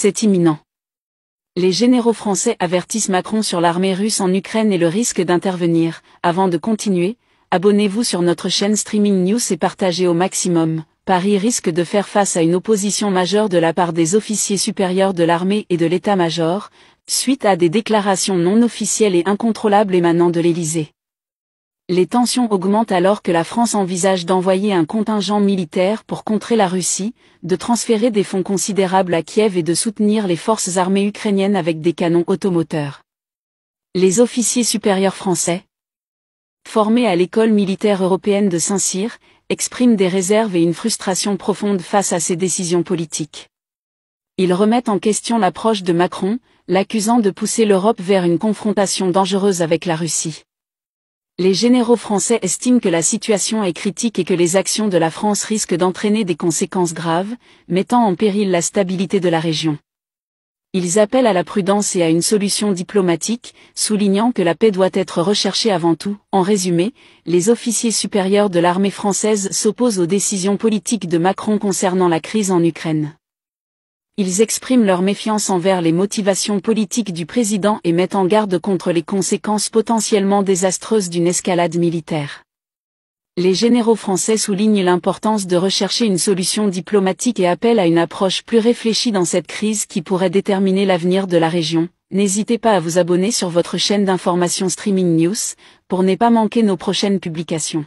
c'est imminent. Les généraux français avertissent Macron sur l'armée russe en Ukraine et le risque d'intervenir. Avant de continuer, abonnez-vous sur notre chaîne Streaming News et partagez au maximum. Paris risque de faire face à une opposition majeure de la part des officiers supérieurs de l'armée et de l'état-major, suite à des déclarations non officielles et incontrôlables émanant de l'Élysée. Les tensions augmentent alors que la France envisage d'envoyer un contingent militaire pour contrer la Russie, de transférer des fonds considérables à Kiev et de soutenir les forces armées ukrainiennes avec des canons automoteurs. Les officiers supérieurs français, formés à l'école militaire européenne de Saint-Cyr, expriment des réserves et une frustration profonde face à ces décisions politiques. Ils remettent en question l'approche de Macron, l'accusant de pousser l'Europe vers une confrontation dangereuse avec la Russie. Les généraux français estiment que la situation est critique et que les actions de la France risquent d'entraîner des conséquences graves, mettant en péril la stabilité de la région. Ils appellent à la prudence et à une solution diplomatique, soulignant que la paix doit être recherchée avant tout. En résumé, les officiers supérieurs de l'armée française s'opposent aux décisions politiques de Macron concernant la crise en Ukraine. Ils expriment leur méfiance envers les motivations politiques du président et mettent en garde contre les conséquences potentiellement désastreuses d'une escalade militaire. Les généraux français soulignent l'importance de rechercher une solution diplomatique et appellent à une approche plus réfléchie dans cette crise qui pourrait déterminer l'avenir de la région. N'hésitez pas à vous abonner sur votre chaîne d'information Streaming News, pour ne pas manquer nos prochaines publications.